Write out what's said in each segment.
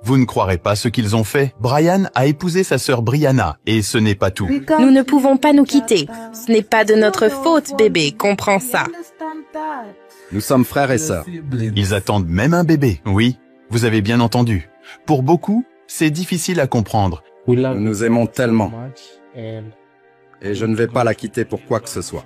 Vous ne croirez pas ce qu'ils ont fait. Brian a épousé sa sœur Brianna, et ce n'est pas tout. Nous ne pouvons pas nous quitter. Ce n'est pas de notre faute, bébé, comprends ça. Nous sommes frères et sœurs. Ils attendent même un bébé. Oui, vous avez bien entendu. Pour beaucoup, c'est difficile à comprendre. Nous nous aimons tellement. Et je ne vais pas la quitter pour quoi que ce soit.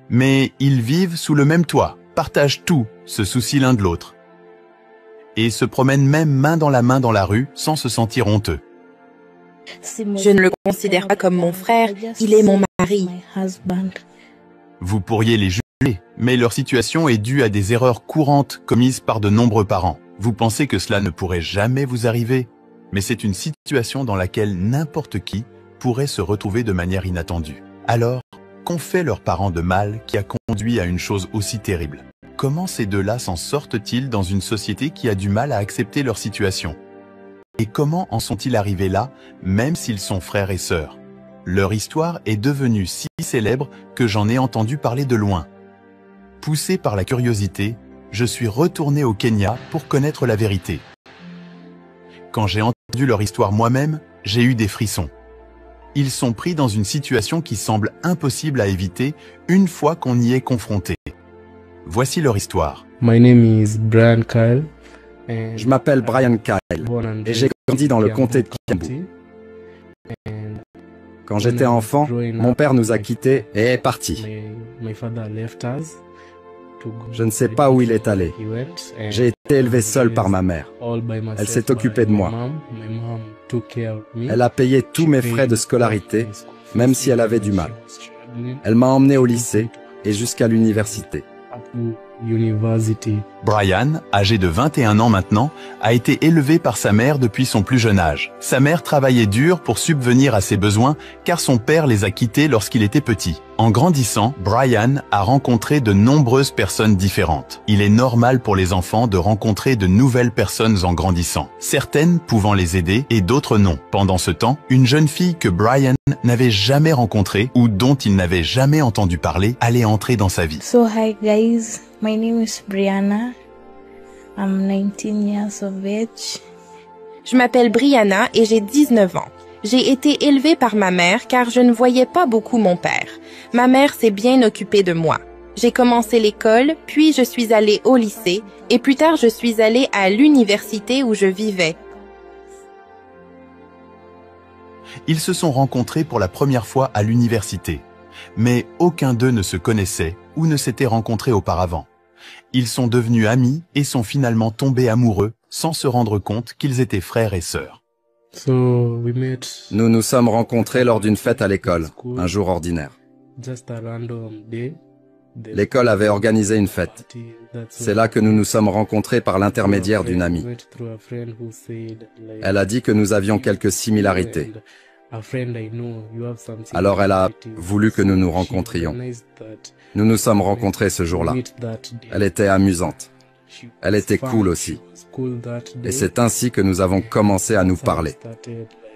Mais ils vivent sous le même toit, partagent tout, se soucient l'un de l'autre. Et se promènent même main dans la rue sans se sentir honteux. Je ne le considère pas comme mon frère, il est mon mari. Vous pourriez les juger, mais leur situation est due à des erreurs courantes commises par de nombreux parents. Vous pensez que cela ne pourrait jamais vous arriver, mais c'est une situation dans laquelle n'importe qui pourrait se retrouver de manière inattendue. Alors, qu'ont fait leurs parents de mal qui a conduit à une chose aussi terrible? Comment ces deux-là s'en sortent-ils dans une société qui a du mal à accepter leur situation? Et comment en sont-ils arrivés là, même s'ils sont frères et sœurs? Leur histoire est devenue si célèbre que j'en ai entendu parler de loin. Poussé par la curiosité, je suis retourné au Kenya pour connaître la vérité. Quand j'ai entendu leur histoire moi-même, j'ai eu des frissons. Ils sont pris dans une situation qui semble impossible à éviter une fois qu'on y est confronté. Voici leur histoire. Je m'appelle Brian Kyle et j'ai grandi dans le comté de Kiambu. Quand j'étais enfant, mon père nous a quittés et est parti. Je ne sais pas où il est allé. J'ai été élevé seul par ma mère. Elle s'est occupée de moi. Elle a payé tous mes frais de scolarité, même si elle avait du mal. Elle m'a emmené au lycée et jusqu'à l'université. Brian, âgé de 21 ans maintenant, a été élevé par sa mère depuis son plus jeune âge. Sa mère travaillait dur pour subvenir à ses besoins car son père les a quittés lorsqu'il était petit. En grandissant, Brian a rencontré de nombreuses personnes différentes. Il est normal pour les enfants de rencontrer de nouvelles personnes en grandissant, certaines pouvant les aider et d'autres non. Pendant ce temps, une jeune fille que Brian n'avait jamais rencontrée ou dont il n'avait jamais entendu parler allait entrer dans sa vie. So hi guys, my name is Brianna. I'm 19 years of age. Je m'appelle Brianna et j'ai 19 ans. J'ai été élevée par ma mère car je ne voyais pas beaucoup mon père. Ma mère s'est bien occupée de moi. J'ai commencé l'école, puis je suis allée au lycée, et plus tard je suis allée à l'université où je vivais. Ils se sont rencontrés pour la première fois à l'université, mais aucun d'eux ne se connaissait ou ne s'était rencontré auparavant. Ils sont devenus amis et sont finalement tombés amoureux sans se rendre compte qu'ils étaient frères et sœurs. Nous nous sommes rencontrés lors d'une fête à l'école, un jour ordinaire. L'école avait organisé une fête. C'est là que nous nous sommes rencontrés par l'intermédiaire d'une amie. Elle a dit que nous avions quelques similarités. Alors elle a voulu que nous nous rencontrions. Nous nous sommes rencontrés ce jour-là. Elle était amusante. Elle était cool aussi. Et c'est ainsi que nous avons commencé à nous parler.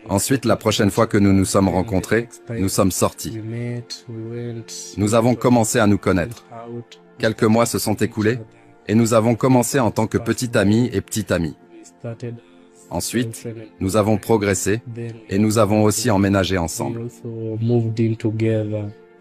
Ensuite, la prochaine fois que nous nous sommes rencontrés, nous sommes sortis. Nous avons commencé à nous connaître. Quelques mois se sont écoulés et nous avons commencé en tant que petit ami et petite amie. Ensuite, nous avons progressé et nous avons aussi emménagé ensemble.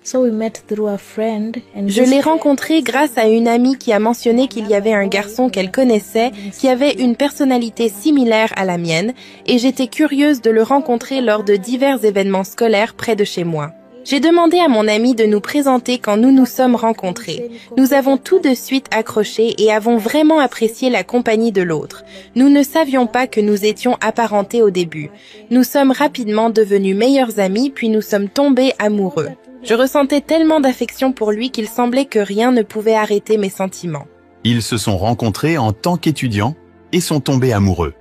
Je l'ai rencontré grâce à une amie qui a mentionné qu'il y avait un garçon qu'elle connaissait qui avait une personnalité similaire à la mienne et j'étais curieuse de le rencontrer lors de divers événements scolaires près de chez moi. J'ai demandé à mon ami de nous présenter quand nous nous sommes rencontrés. Nous avons tout de suite accroché et avons vraiment apprécié la compagnie de l'autre. Nous ne savions pas que nous étions apparentés au début. Nous sommes rapidement devenus meilleurs amis puis nous sommes tombés amoureux. Je ressentais tellement d'affection pour lui qu'il semblait que rien ne pouvait arrêter mes sentiments. Ils se sont rencontrés en tant qu'étudiants et sont tombés amoureux.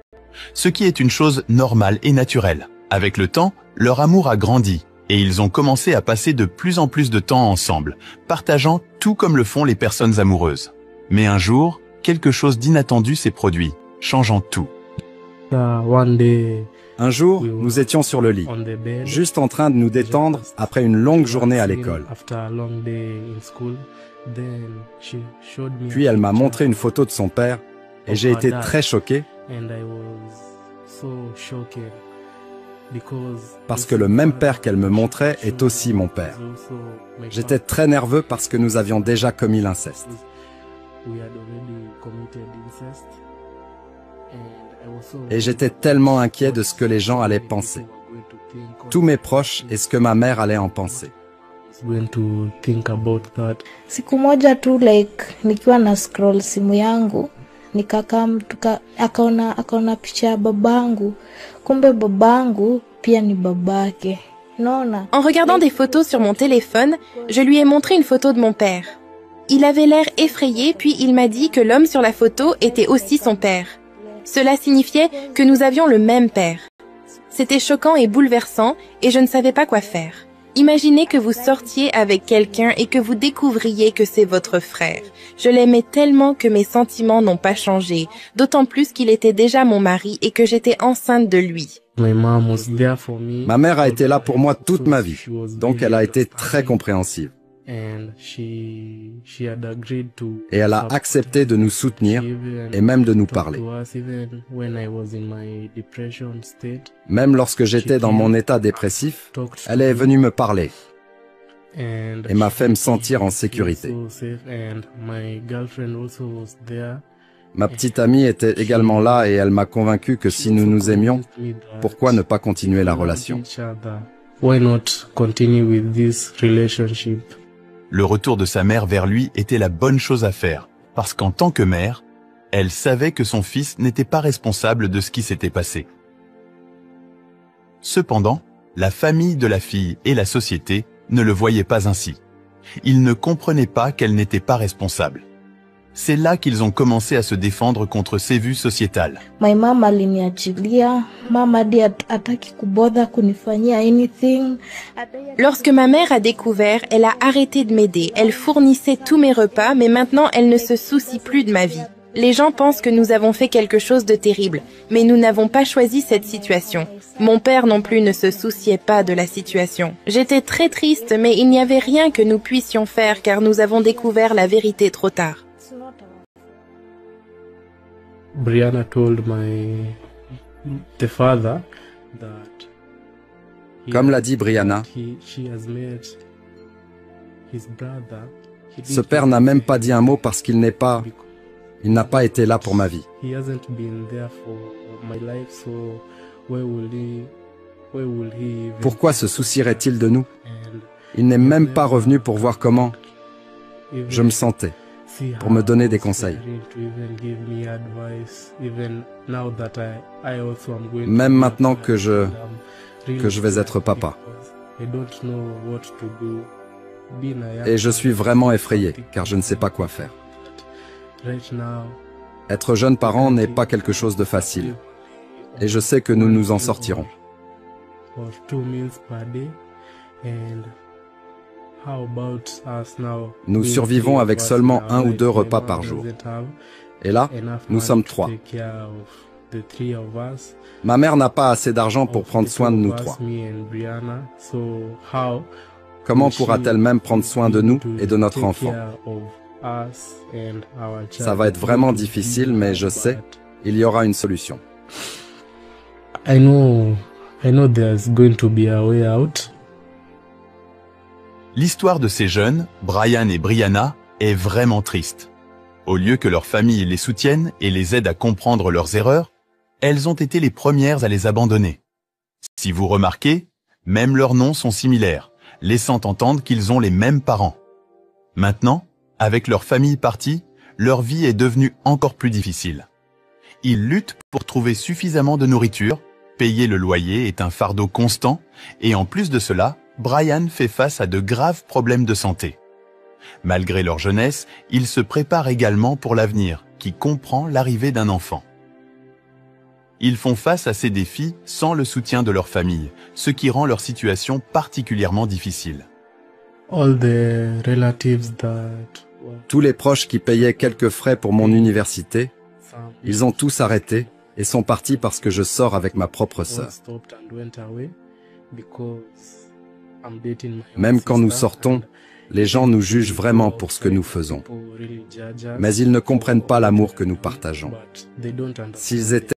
Ce qui est une chose normale et naturelle. Avec le temps, leur amour a grandi et ils ont commencé à passer de plus en plus de temps ensemble, partageant tout comme le font les personnes amoureuses. Mais un jour, quelque chose d'inattendu s'est produit, changeant tout. Un jour, nous étions sur le lit, juste en train de nous détendre après une longue journée à l'école. Puis elle m'a montré une photo de son père et j'ai été très choqué Parce que le même père qu'elle me montrait est aussi mon père. J'étais très nerveux parce que nous avions déjà commis l'inceste. Et j'étais tellement inquiet de ce que les gens allaient penser. Tous mes proches et ce que ma mère allait en penser. Siku moja tu nikiwa na scroll simu yangu nikakaa mtu akaona picha ya babangu, kumbe babangu pia ni babake. Naona. En regardant des photos sur mon téléphone, je lui ai montré une photo de mon père. Il avait l'air effrayé, puis il m'a dit que l'homme sur la photo était aussi son père. Cela signifiait que nous avions le même père. C'était choquant et bouleversant, et je ne savais pas quoi faire. Imaginez que vous sortiez avec quelqu'un et que vous découvriez que c'est votre frère. Je l'aimais tellement que mes sentiments n'ont pas changé, d'autant plus qu'il était déjà mon mari et que j'étais enceinte de lui. Ma mère a été là pour moi toute ma vie, donc elle a été très compréhensive. Et elle a accepté de nous soutenir et même de nous parler. Même lorsque j'étais dans mon état dépressif, elle est venue me parler et m'a fait me sentir en sécurité. Ma petite amie était également là et elle m'a convaincu que si nous nous aimions, pourquoi ne pas continuer la relation? Le retour de sa mère vers lui était la bonne chose à faire, parce qu'en tant que mère, elle savait que son fils n'était pas responsable de ce qui s'était passé. Cependant, la famille de la fille et la société ne le voyaient pas ainsi. Ils ne comprenaient pas qu'elle n'était pas responsable. C'est là qu'ils ont commencé à se défendre contre ces vues sociétales. My mom aliniachilia, mama hadi hataki kubother kunifanyia anything. Lorsque ma mère a découvert, elle a arrêté de m'aider. Elle fournissait tous mes repas, mais maintenant elle ne se soucie plus de ma vie. Les gens pensent que nous avons fait quelque chose de terrible, mais nous n'avons pas choisi cette situation. Mon père non plus ne se souciait pas de la situation. J'étais très triste, mais il n'y avait rien que nous puissions faire car nous avons découvert la vérité trop tard. Brianna told the father that Comme l'a dit Brianna, ce père n'a même pas dit un mot parce qu'il n'a pas été là pour ma vie. Pourquoi se soucierait-il de nous? Il n'est même pas revenu pour voir comment je me sentais, pour me donner des conseils. Même maintenant que je vais être papa. Et je suis vraiment effrayé, car je ne sais pas quoi faire. Être jeune parent n'est pas quelque chose de facile. Et je sais que nous nous en sortirons. Nous survivons avec seulement 1 ou 2 repas par jour. Et là, nous sommes 3. Ma mère n'a pas assez d'argent pour prendre soin de nous 3. Comment pourra-t-elle même prendre soin de nous et de notre enfant? Ça va être vraiment difficile, mais je sais, il y aura une solution. I know there's going to be a way out. L'histoire de ces jeunes, Brian et Brianna, est vraiment triste. Au lieu que leur famille les soutienne et les aide à comprendre leurs erreurs, elles ont été les premières à les abandonner. Si vous remarquez, même leurs noms sont similaires, laissant entendre qu'ils ont les mêmes parents. Maintenant, avec leur famille partie, leur vie est devenue encore plus difficile. Ils luttent pour trouver suffisamment de nourriture, payer le loyer est un fardeau constant, et en plus de cela, Brian fait face à de graves problèmes de santé. Malgré leur jeunesse, ils se préparent également pour l'avenir, qui comprend l'arrivée d'un enfant. Ils font face à ces défis sans le soutien de leur famille, ce qui rend leur situation particulièrement difficile. Tous les proches qui payaient quelques frais pour mon université, ils ont tous arrêté et sont partis parce que je sors avec ma propre sœur. Même quand nous sortons, les gens nous jugent vraiment pour ce que nous faisons. Mais ils ne comprennent pas l'amour que nous partageons. S'ils étaient